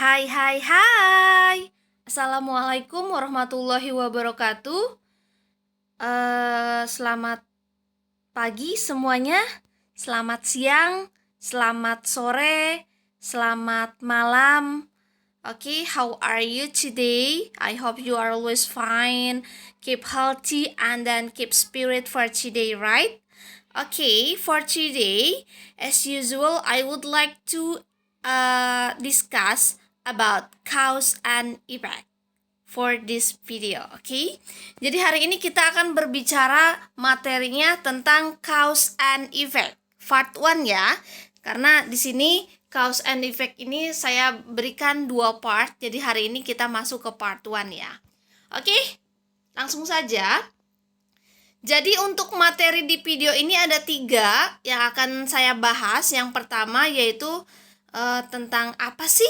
Hai hai hai. Assalamualaikum warahmatullahi wabarakatuh. Selamat pagi semuanya. Selamat siang, selamat sore, selamat malam. Okay, how are you today? I hope you are always fine. Keep healthy and then keep spirit for today, right? Okay, for today, as usual, I would like to discuss about cause and effect for this video, okay? Jadi hari ini kita akan berbicara materinya tentang cause and effect, part 1 ya. Karena di sini cause and effect ini saya berikan 2 part, jadi hari ini kita masuk ke part 1 ya. Oke, langsung saja. Jadi untuk materi di video ini ada 3 yang akan saya bahas. Yang pertama yaitu tentang apa sih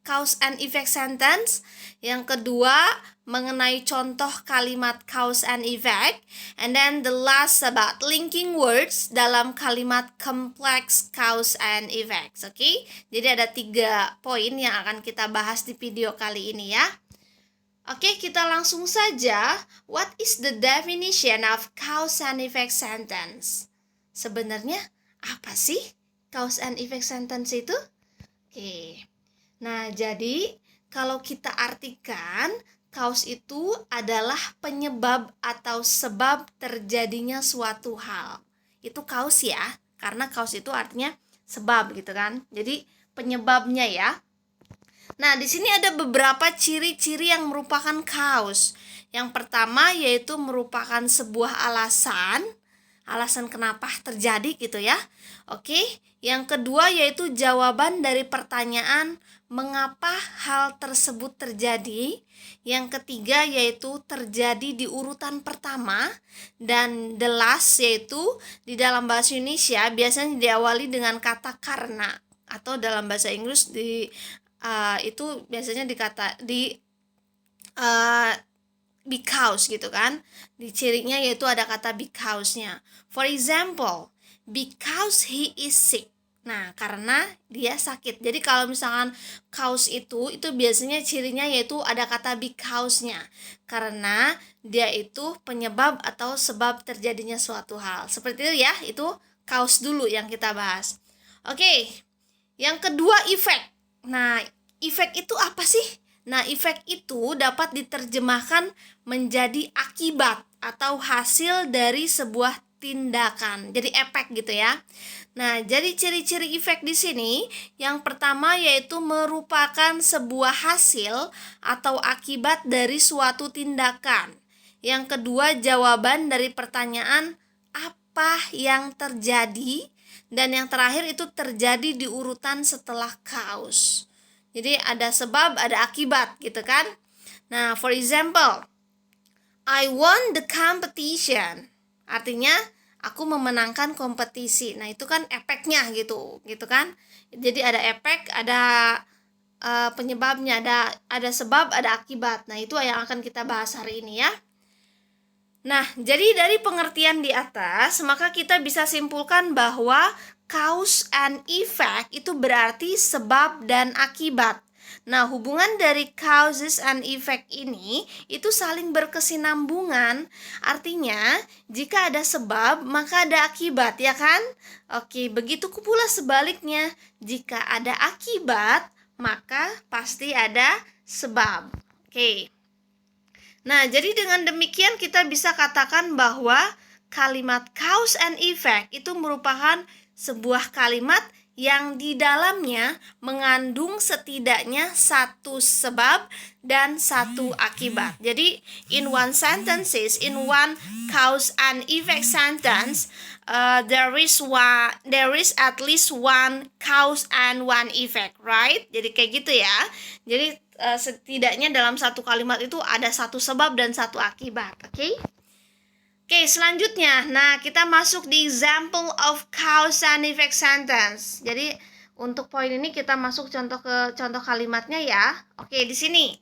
cause and effect sentence. Yang kedua mengenai contoh kalimat cause and effect. And then the last about linking words dalam kalimat complex cause and effects. Oke? Jadi ada 3 poin yang akan kita bahas di video kali ini ya. Oke, kita langsung saja. What is the definition of cause and effect sentence? Sebenarnya apa sih cause and effect sentence itu? Oke. Nah, jadi kalau kita artikan, cause itu adalah penyebab atau sebab terjadinya suatu hal. Itu cause ya, karena cause itu artinya sebab gitu kan. Jadi penyebabnya ya. Nah, di sini ada beberapa ciri-ciri yang merupakan cause. Yang pertama yaitu merupakan sebuah alasan kenapa terjadi gitu ya. Oke, yang kedua yaitu jawaban dari pertanyaan mengapa hal tersebut terjadi. Yang ketiga yaitu terjadi di urutan pertama. Dan the last yaitu di dalam bahasa Indonesia biasanya diawali dengan kata karena, atau dalam bahasa Inggris itu biasanya because gitu kan. Di cirinya yaitu ada kata because-nya. For example, because he is sick. Nah, karena dia sakit. Jadi kalau misalkan cause itu biasanya cirinya yaitu ada kata because-nya. Karena dia itu penyebab atau sebab terjadinya suatu hal. Seperti itu ya, itu cause dulu yang kita bahas. Oke, yang kedua effect. Nah, efek itu apa sih? Nah, efek itu dapat diterjemahkan menjadi akibat atau hasil dari sebuah tindakan. Jadi efek gitu ya. Nah, jadi ciri-ciri efek di sini yang pertama yaitu merupakan sebuah hasil atau akibat dari suatu tindakan. Yang kedua, jawaban dari pertanyaan apa yang terjadi. Dan yang terakhir itu terjadi di urutan setelah cause. Jadi ada sebab, ada akibat gitu kan. Nah, for example, I won the competition. Artinya aku memenangkan kompetisi. Nah, itu kan efeknya gitu kan. Jadi ada efek, ada penyebabnya, ada sebab, ada akibat. Nah, itu yang akan kita bahas hari ini ya. Nah, jadi dari pengertian di atas, maka kita bisa simpulkan bahwa cause and effect itu berarti sebab dan akibat. Nah, hubungan dari causes and effect ini itu saling berkesinambungan. Artinya, jika ada sebab, maka ada akibat, ya kan? Oke, begitu pula sebaliknya. Jika ada akibat, maka pasti ada sebab. Oke. Nah, jadi dengan demikian kita bisa katakan bahwa kalimat cause and effect itu merupakan sebuah kalimat yang di dalamnya mengandung setidaknya satu sebab dan satu akibat. Jadi, in one cause and effect sentence, there is at least one cause and one effect, right? Jadi kayak gitu ya. Jadi setidaknya dalam satu kalimat itu ada satu sebab dan satu akibat, oke? Oke, selanjutnya, nah kita masuk di example of cause and effect sentence. Jadi untuk poin ini kita masuk contoh kalimatnya ya. Oke, di sini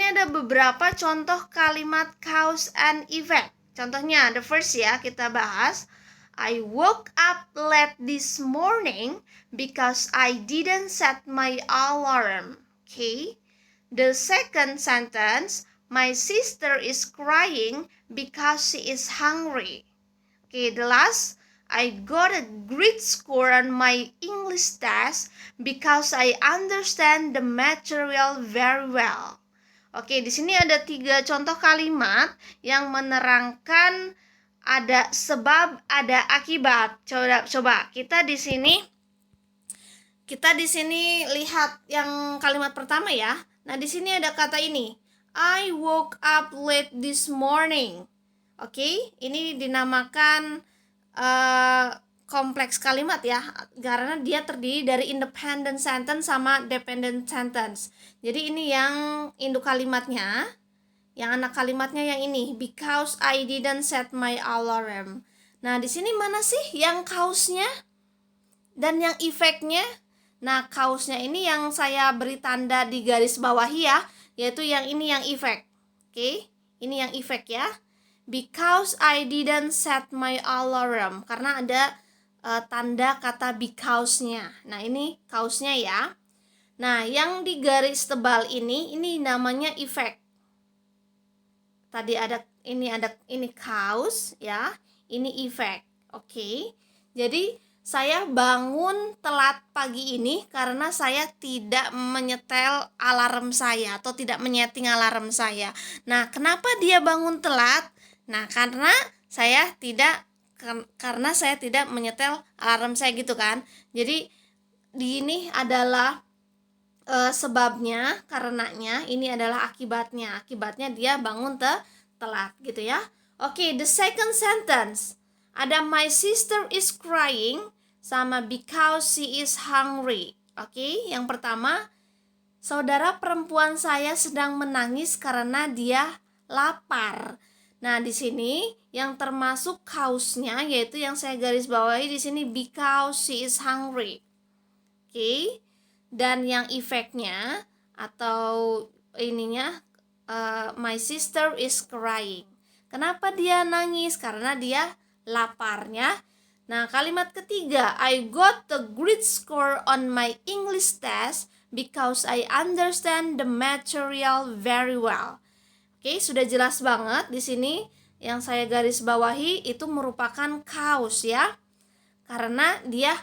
ada beberapa contoh kalimat cause and effect. Contohnya, the first ya kita bahas. I woke up late this morning because I didn't set my alarm. Okay. The second sentence, my sister is crying because she is hungry. Okay, the last, I got a great score on my English test because I understand the material very well. Oke, di sini ada 3 contoh kalimat yang menerangkan ada sebab, ada akibat. Coba kita di sini lihat yang kalimat pertama ya. Nah, di sini ada kata ini. I woke up late this morning. Oke, ini dinamakan kompleks kalimat ya, karena dia terdiri dari independent sentence sama dependent sentence. Jadi ini yang induk kalimatnya, yang anak kalimatnya yang ini, because I didn't set my alarm. Nah, di sini mana sih yang causenya dan yang efeknya? Nah, causenya ini yang saya beri tanda di garis bawahi ya, yaitu yang ini yang efek. Oke, ini yang efek ya. Because I didn't set my alarm, karena ada tanda kata because-nya. Nah, ini cause-nya ya. Nah, yang di garis tebal ini namanya efek. Tadi ada ini cause ya, ini efek. Oke. Jadi saya bangun telat pagi ini karena saya tidak menyetel alarm saya atau tidak menyeting alarm saya. Nah, kenapa dia bangun telat? Nah, karena saya tidak menyetel alarm saya gitu kan. Jadi di ini adalah sebabnya, karenanya, ini adalah akibatnya. Akibatnya dia bangun telat gitu ya. Oke, the second sentence. Ada my sister is crying sama because she is hungry. Oke, yang pertama, saudara perempuan saya sedang menangis karena dia lapar. Nah, di sini yang termasuk cause-nya yaitu yang saya garis bawahi di sini because she is hungry. Oke. Dan yang efeknya atau ininya my sister is crying. Kenapa dia nangis? Karena dia laparnya. Nah, kalimat ketiga, I got the great score on my English test because I understand the material very well. Oke, sudah jelas banget di sini yang saya garis bawahi itu merupakan cause ya. Karena dia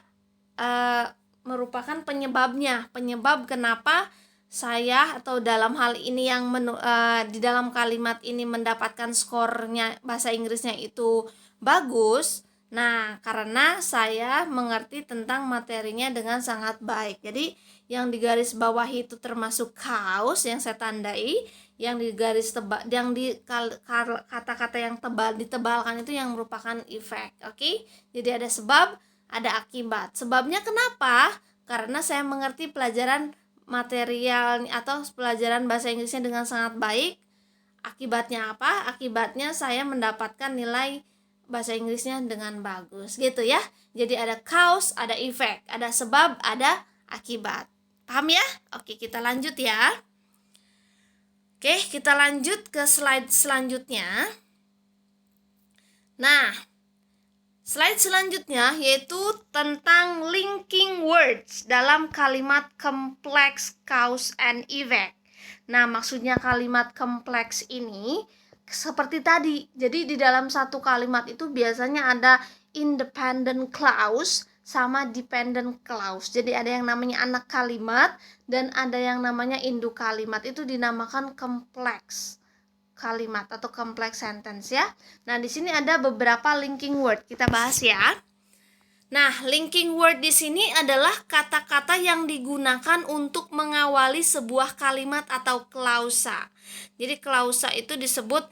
merupakan penyebab kenapa saya atau dalam hal ini yang di dalam kalimat ini mendapatkan skornya bahasa Inggrisnya itu bagus. Nah, karena saya mengerti tentang materinya dengan sangat baik. Jadi, yang di garis bawah itu termasuk cause yang saya tandai, yang di garis tebal, yang di kata-kata yang ditebalkan itu yang merupakan efek. Oke? Jadi ada sebab, ada akibat. Sebabnya kenapa? Karena saya mengerti pelajaran material atau pelajaran bahasa Inggrisnya dengan sangat baik. Akibatnya apa? Akibatnya saya mendapatkan nilai bahasa Inggrisnya dengan bagus gitu ya. Jadi ada cause, ada effect, ada sebab, ada akibat. Paham ya? Oke, kita lanjut ya. Oke, kita lanjut ke slide selanjutnya. Nah, slide selanjutnya yaitu tentang linking words dalam kalimat complex cause and effect. Nah, maksudnya kalimat kompleks ini seperti tadi. Jadi di dalam satu kalimat itu biasanya ada independent clause sama dependent clause. Jadi ada yang namanya anak kalimat dan ada yang namanya induk kalimat. Itu dinamakan kompleks kalimat atau complex sentence ya. Nah, di sini ada beberapa linking word. Kita bahas ya. Nah, linking word di sini adalah kata-kata yang digunakan untuk mengawali sebuah kalimat atau klausa. Jadi klausa itu disebut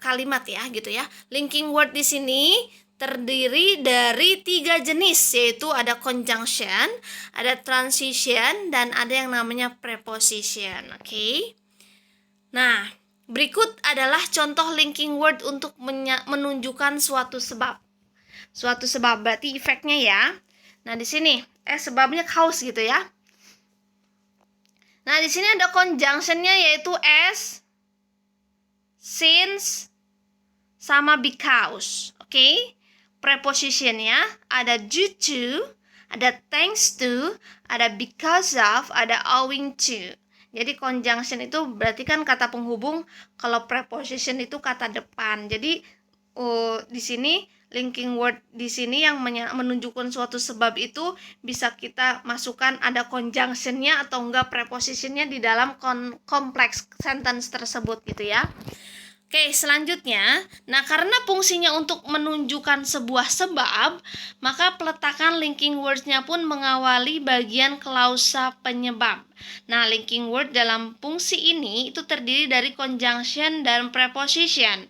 kalimat ya, gitu ya. Linking word di sini terdiri dari 3 jenis, yaitu ada conjunction, ada transition, dan ada yang namanya preposition. Oke. Nah, berikut adalah contoh linking word untuk menunjukkan suatu sebab. Suatu sebab berarti efeknya ya. Nah, di sini sebabnya cause gitu ya. Nah, di sini ada conjunctionnya yaitu as, since, sama because. Oke. Prepositionnya ada due to, Ada thanks to, ada because of, ada owing to. Jadi conjunction itu berarti kan kata penghubung, kalau preposition itu kata depan. Jadi di sini linking word di sini yang menunjukkan suatu sebab itu bisa kita masukkan ada conjunctionnya atau enggak prepositionnya di dalam kompleks sentence tersebut gitu ya. Oke, selanjutnya, nah karena fungsinya untuk menunjukkan sebuah sebab, maka peletakan linking words-nya pun mengawali bagian klausa penyebab. Nah, linking word dalam fungsi ini itu terdiri dari conjunction dan preposition.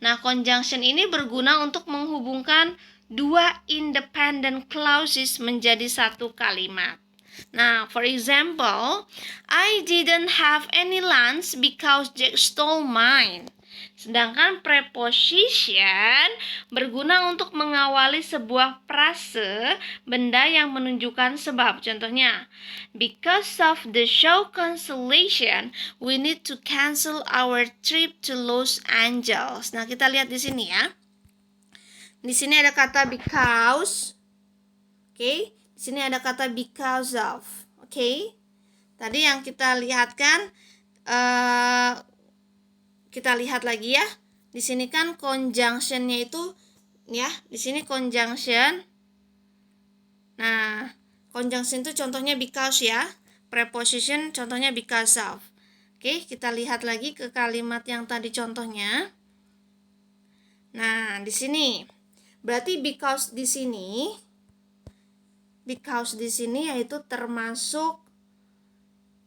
Nah, conjunction ini berguna untuk menghubungkan dua independent clauses menjadi satu kalimat. Nah, for example, I didn't have any lunch because Jack stole mine. Sedangkan preposition berguna untuk mengawali sebuah frase benda yang menunjukkan sebab. Contohnya, because of the show cancellation, we need to cancel our trip to Los Angeles. Nah, kita lihat di sini ya. Di sini ada kata because. Oke, di sini ada kata because of. Oke. Tadi yang kita lihatkan kita lihat lagi ya. Di sini kan conjunction-nya itu ya, di sini conjunction. Nah, conjunction itu contohnya because ya. Preposition contohnya because of. Oke, kita lihat lagi ke kalimat yang tadi contohnya. Nah, di sini berarti because di sini yaitu termasuk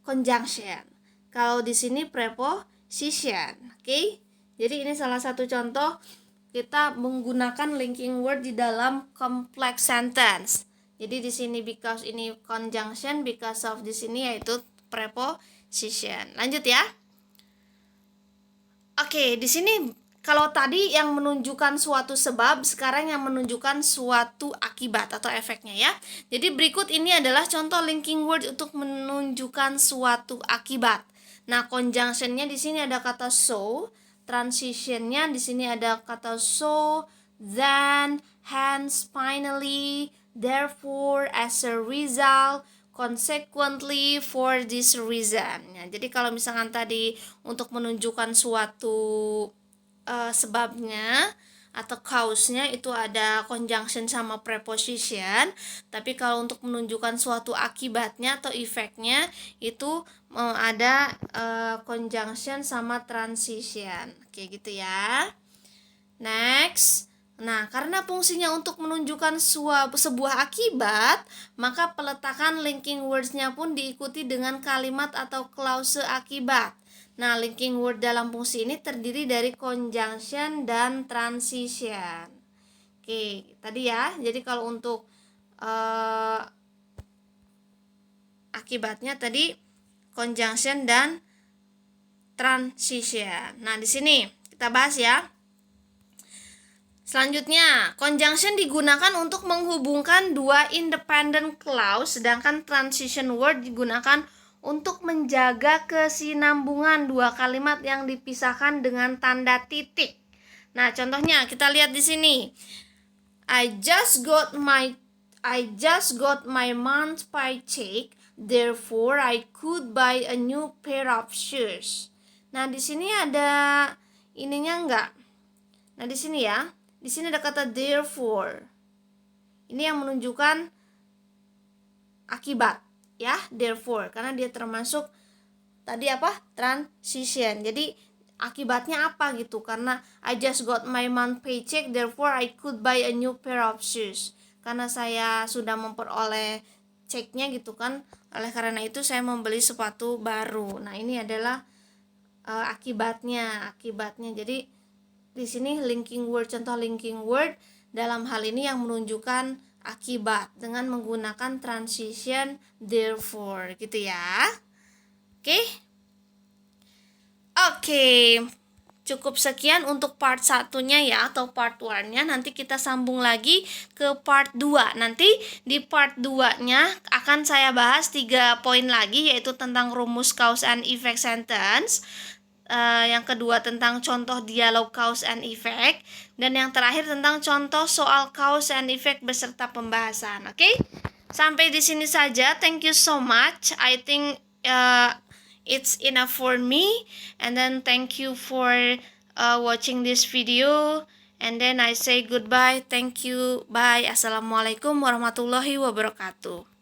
conjunction. Kalau di sini preposition. Oke. Jadi ini salah satu contoh kita menggunakan linking word di dalam complex sentence. Jadi di sini because ini conjunction, because of di sini yaitu preposition. Lanjut ya. Oke, di sini kalau tadi yang menunjukkan suatu sebab, sekarang yang menunjukkan suatu akibat atau efeknya ya. Jadi berikut ini adalah contoh linking word untuk menunjukkan suatu akibat. Nah, conjunctionnya di sini ada kata so, transitionnya di sini ada kata so, then, hence, finally, therefore, as a result, consequently, for this reason. Nah, jadi kalau misalkan tadi untuk menunjukkan suatu sebabnya atau cause-nya itu ada conjunction sama preposition, tapi kalau untuk menunjukkan suatu akibatnya atau efeknya itu ada conjunction sama transition. Kayak gitu ya. Next. Nah, karena fungsinya untuk menunjukkan sebuah akibat, maka peletakan linking words-nya pun diikuti dengan kalimat atau klause akibat. Nah, linking word dalam fungsi ini terdiri dari conjunction dan transition. Oke, tadi ya. Jadi kalau untuk akibatnya tadi conjunction dan transition. Nah, di sini kita bahas ya. Selanjutnya, conjunction digunakan untuk menghubungkan dua independent clause, sedangkan transition word digunakan untuk menjaga kesinambungan dua kalimat yang dipisahkan dengan tanda titik. Nah, contohnya kita lihat di sini. I just got my month's paycheck, therefore I could buy a new pair of shoes. Nah, di sini ada ininya enggak? Nah, di sini ya. Di sini ada kata therefore. Ini yang menunjukkan akibat. Ya, therefore, karena dia termasuk tadi apa? Transition. Jadi akibatnya apa gitu? Karena I just got my month paycheck, therefore I could buy a new pair of shoes. Karena saya sudah memperoleh ceknya gitu kan. Oleh karena itu saya membeli sepatu baru. Nah, ini adalah akibatnya. Jadi di sini linking word, contoh linking word dalam hal ini yang menunjukkan akibat dengan menggunakan transition therefore gitu ya. Oke. Cukup sekian untuk part 1-nya ya, atau part 1-nya. Nanti kita sambung lagi ke part 2. Nanti di part 2-nya akan saya bahas 3 poin lagi, yaitu tentang rumus cause and effect sentence, yang kedua tentang contoh dialog cause and effect, dan yang terakhir tentang contoh soal cause and effect beserta pembahasan. Oke? Sampai di sini saja. Thank you so much. I think it's enough for me. And then thank you for watching this video. And then I say goodbye. Thank you. Bye. Assalamualaikum warahmatullahi wabarakatuh.